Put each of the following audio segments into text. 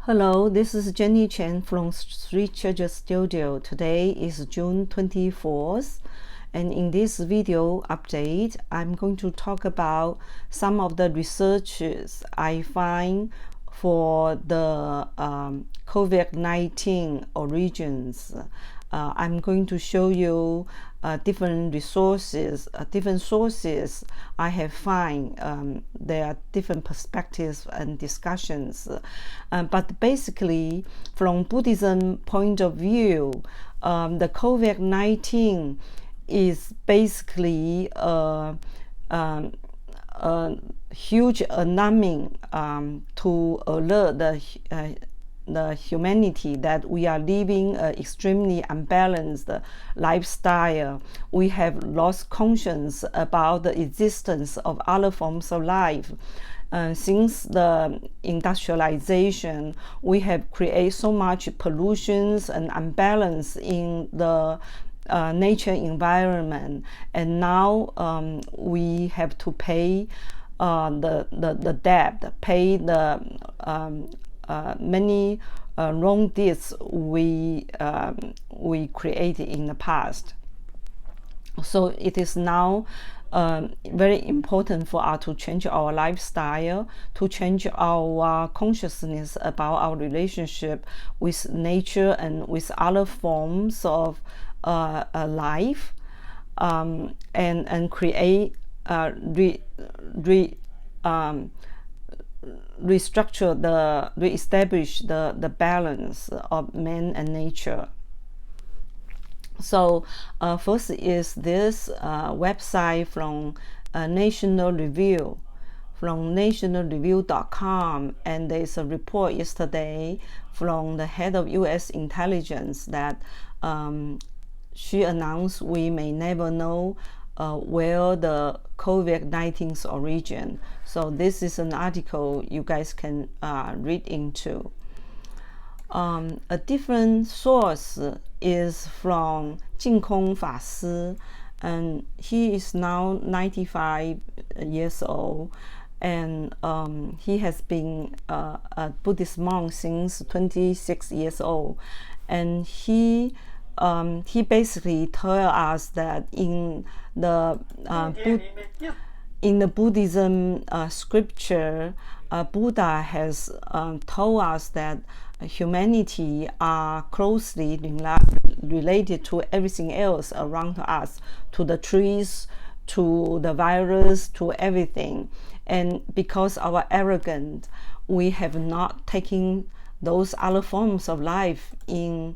Hello, this is Jenny Chen from Street Church Studio. Today is June 24th, and in this video update, I'm going to talk about some of the researches I find for the COVID-19 origins. I'm going to show you different resources, different sources I have found. There are different perspectives and discussions. But basically, from Buddhism point of view, the COVID-19 is basically a huge alarming to alert the humanity that we are living an extremely unbalanced lifestyle. We have lost conscience about the existence of other forms of life. Since the industrialization, we have created so much pollution and imbalance in the nature environment, and now we have to pay the debt, pay the many wrong deeds we created in the past. So it is now very important for us to change our lifestyle, to change our consciousness about our relationship with nature and with other forms of life, and create reestablish the balance of man and nature. So first is this website from National Review, from nationalreview.com, and there's a report yesterday from the head of U.S. intelligence that she announced we may never know where the COVID-19's origin. So this is an article you guys can read into. A different source is from Jingkong Fa Si, and he is now 95 years old, and he has been a Buddhist monk since 26 years old, and he basically told us that in the Buddhism scripture, Buddha has told us that humanity are closely related to everything else around us, to the trees, to the virus, to everything. And because our arrogance, we have not taken those other forms of life in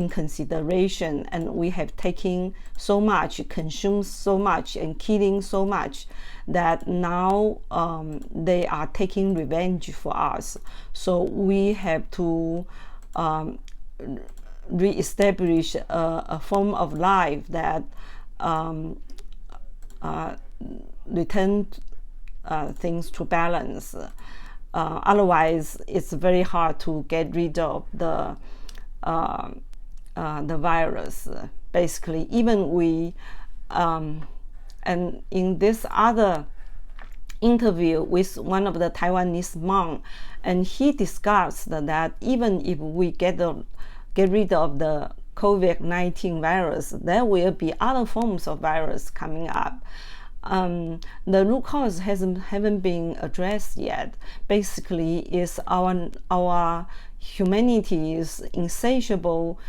consideration, and we have taken so much, consumed so much, and killing so much that now they are taking revenge for us. So we have to reestablish a form of life that return things to balance. Otherwise, it's very hard to get rid of the virus. Basically, even we and in this other interview with one of the Taiwanese monks, and he discussed that even if we get rid of the COVID-19 virus, there will be other forms of virus coming up. The root cause haven't been addressed yet. Basically, is our humanity's insatiable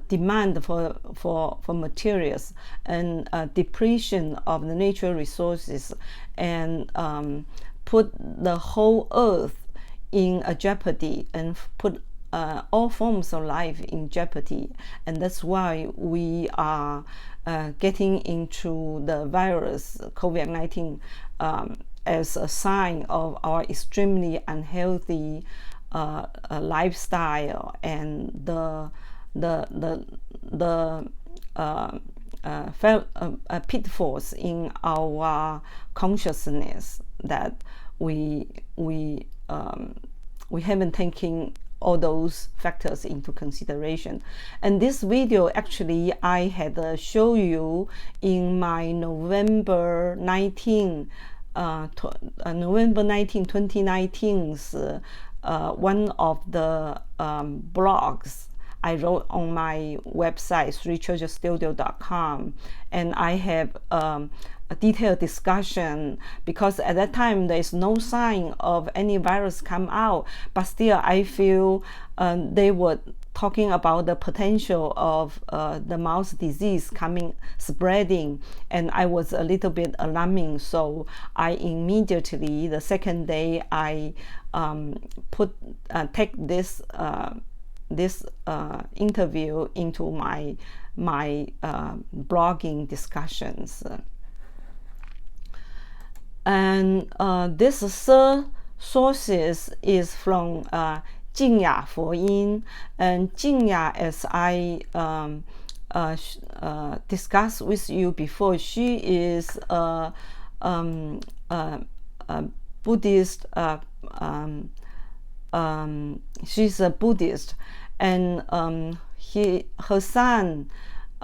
demand for materials, and depletion of the natural resources, and put the whole earth in a jeopardy, and put all forms of life in jeopardy. And that's why we are getting into the virus COVID-19 as a sign of our extremely unhealthy lifestyle, and the pitfalls in our consciousness that we haven't taken all those factors into consideration. And this video actually I had show you in my November 19, 2019's one of the blogs I wrote on my website, threechurchstudio.com, and I have a detailed discussion, because at that time there is no sign of any virus come out, but still I feel they were talking about the potential of the mouse disease spreading, and I was a little bit alarming. So I immediately, the second day, I take this interview into my blogging discussions. And this third sources is from 静雅佛音, and 静雅, as I discussed with you before, she is a Buddhist. She's a Buddhist, and her son.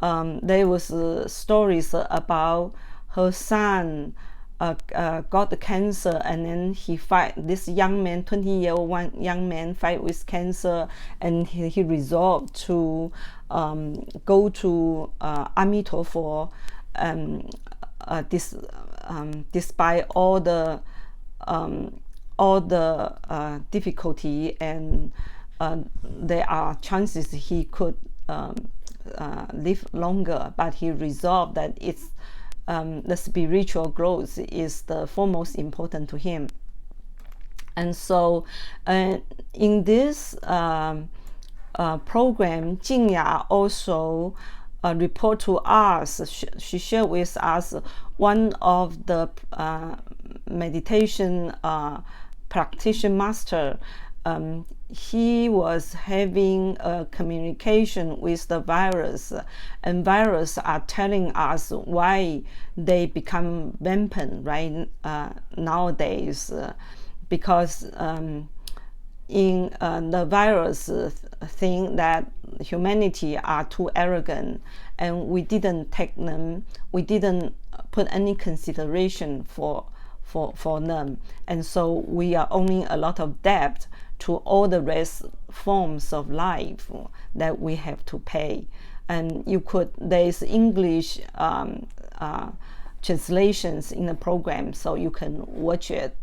There was stories about her son got the cancer, and then this young man, 20-year-old young man, fight with cancer, and he resolved to go to Amitofo, despite all the difficulty, and there are chances he could live longer, but he resolved that it's the spiritual growth is the foremost important to him. And so in this program, Jingya also report to us, she shared with us one of the meditation practitioner master. He was having a communication with the virus, and virus are telling us why they become rampant right nowadays, because in the virus think that humanity are too arrogant, and we didn't take them, we didn't put any consideration for them, and so we are owing a lot of debt to all the rest forms of life that we have to pay. And there's English translations in the program, so you can watch it.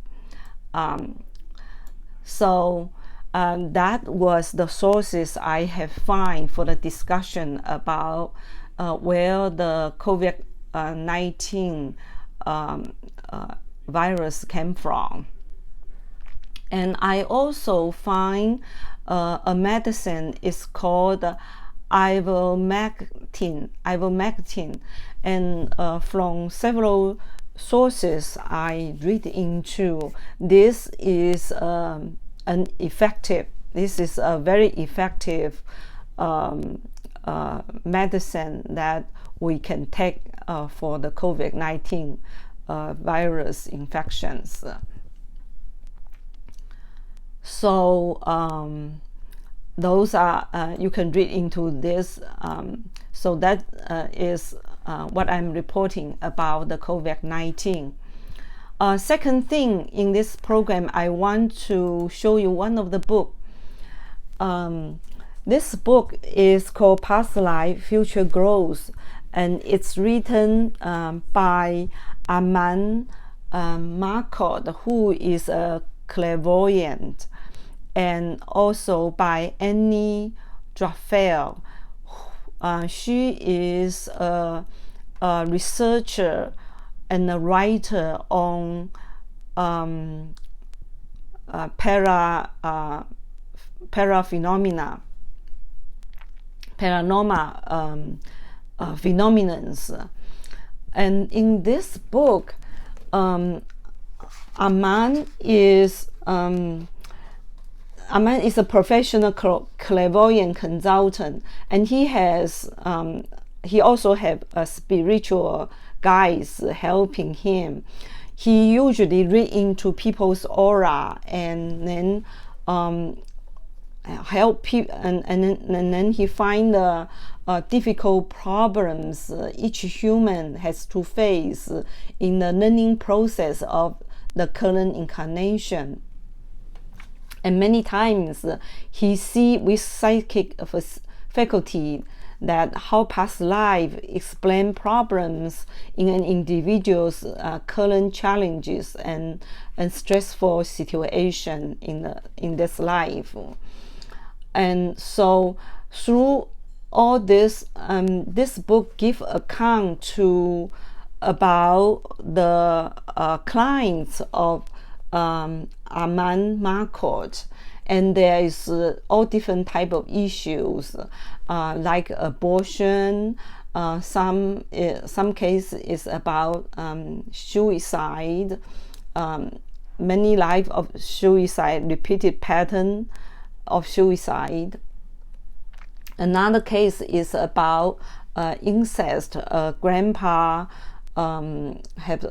So that was the sources I have found for the discussion about where the COVID-19 virus came from. And I also find a medicine is called ivermectin, and from several sources I read into, this is a very effective medicine that we can take for the COVID-19 virus infections. So those are you can read into this. So that is what I'm reporting about the COVID-19. Second thing in this program, I want to show you one of the book. This book is called Past Life, Future Growth, and it's written by Armand Marcotte, who is a clairvoyant, and also by Annie Draffel. She is a researcher and a writer on paranormal phenomenons. And in this book, Armand is a professional clairvoyant consultant, and he also have a spiritual guides helping him. He usually read into people's aura and then help people, and then he find the difficult problems each human has to face in the learning process of the current incarnation. And many times he see with psychic faculty that how past life explain problems in an individual's current challenges and stressful situation in this life. And so through all this, this book give account to about the clients of Armand Marcotte, and there is all different type of issues like abortion. Some case is about suicide. Many life of suicide, repeated pattern of suicide. Another case is about incest. Grandpa have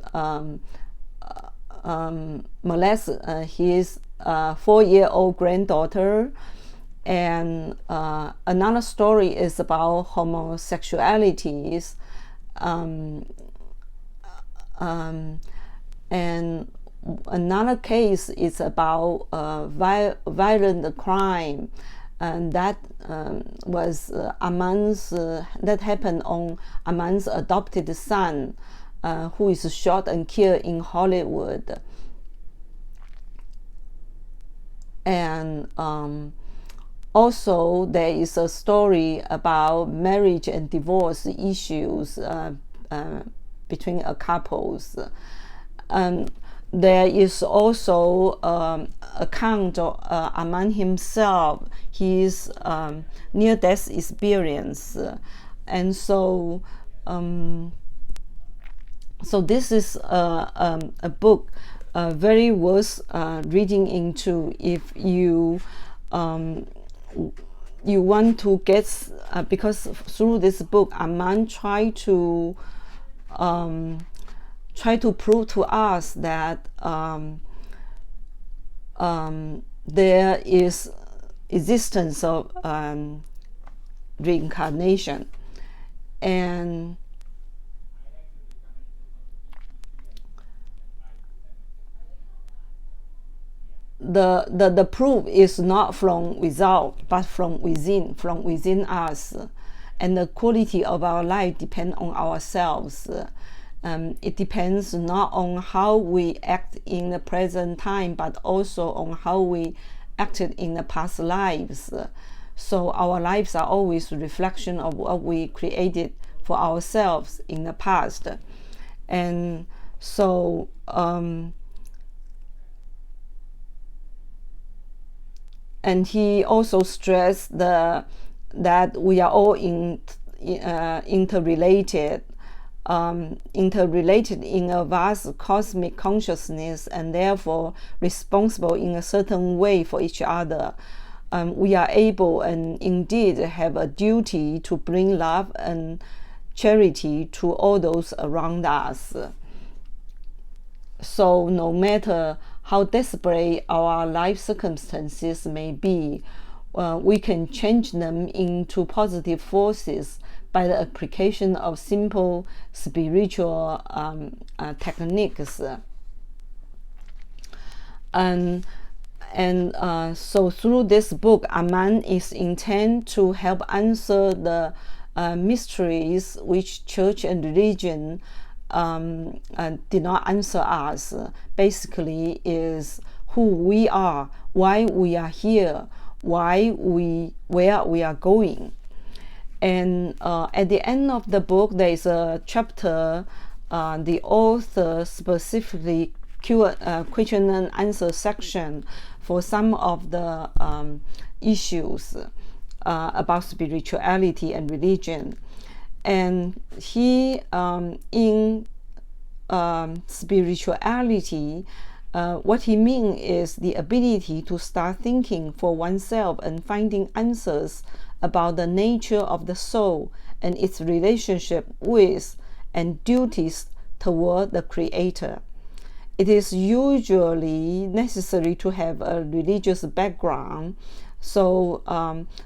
molest his 4-year-old granddaughter. And another story is about homosexualities. And another case is about violent crime, and that was that happened on Armand's adopted son, who is shot and killed in Hollywood. And also there is a story about marriage and divorce issues between a couples. There is also account of Armand himself, his near-death experience. And so so this is a book very worth reading into if you you want to get, because through this book Armand try to prove to us that there is existence of reincarnation, and the proof is not from without but from within us, and the quality of our life depends on ourselves. It depends not on how we act in the present time, but also on how we acted in the past lives. So our lives are always a reflection of what we created for ourselves in the past. And so and he also stressed that we are all interrelated in a vast cosmic consciousness, and therefore responsible in a certain way for each other. We are able and indeed have a duty to bring love and charity to all those around us. So no matter how desperate our life circumstances may be, we can change them into positive forces by the application of simple spiritual techniques. And so through this book, Armand is intended to help answer the mysteries which church and religion did not answer us. Basically is who we are, why we are here, where we are going. And at the end of the book, there is a chapter, the author specifically question and answer section for some of the issues about spirituality and religion. And he, in spirituality, what he means is the ability to start thinking for oneself and finding answers about the nature of the soul and its relationship with and duties toward the Creator. It is usually necessary to have a religious background, so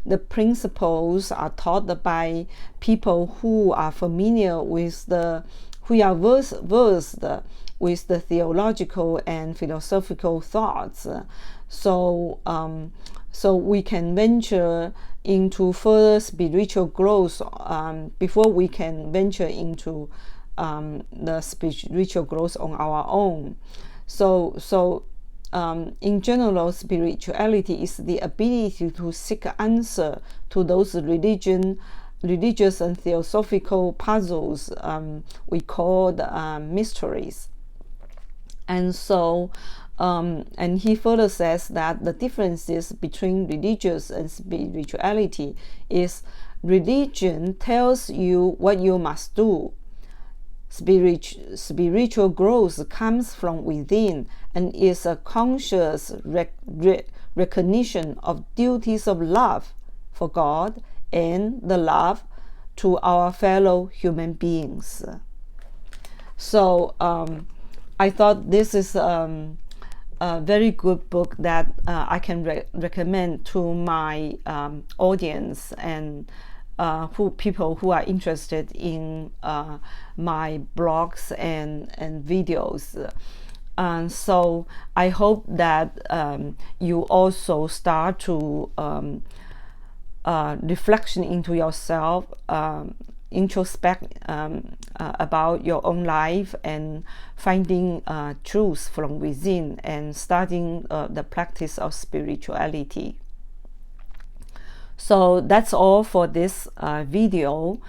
the principles are taught by people who are familiar with who are versed with the theological and philosophical thoughts. So we can venture into further spiritual growth before we can venture into the spiritual growth on our own. So in general, spirituality is the ability to seek answer to those religious and theosophical puzzles we call mysteries. And so, and he further says that the differences between religious and spirituality is religion tells you what you must do. Spiritual growth comes from within and is a conscious recognition of duties of love for God and the love to our fellow human beings. So I thought this is a very good book that I can recommend to my audience and people who are interested in my blogs and videos. So I hope that you also start to reflection into yourself, introspect about your own life, and finding truth from within, and starting the practice of spirituality. So that's all for this video.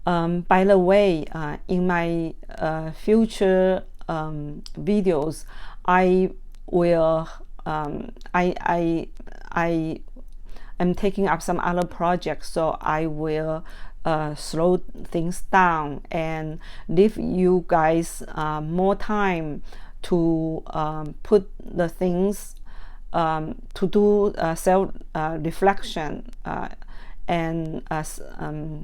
By the way, in my future videos, I will I am taking up some other projects, so I will slow things down and give you guys more time to put the things to do self-reflection and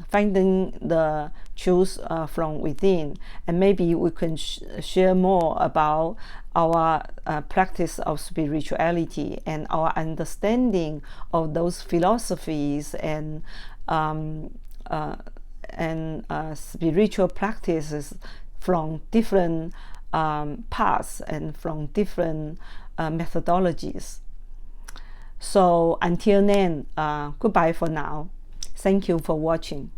finding the truth from within. And maybe we can share more about our practice of spirituality and our understanding of those philosophies and spiritual practices from different paths and from different methodologies. So until then, goodbye for now. Thank you for watching.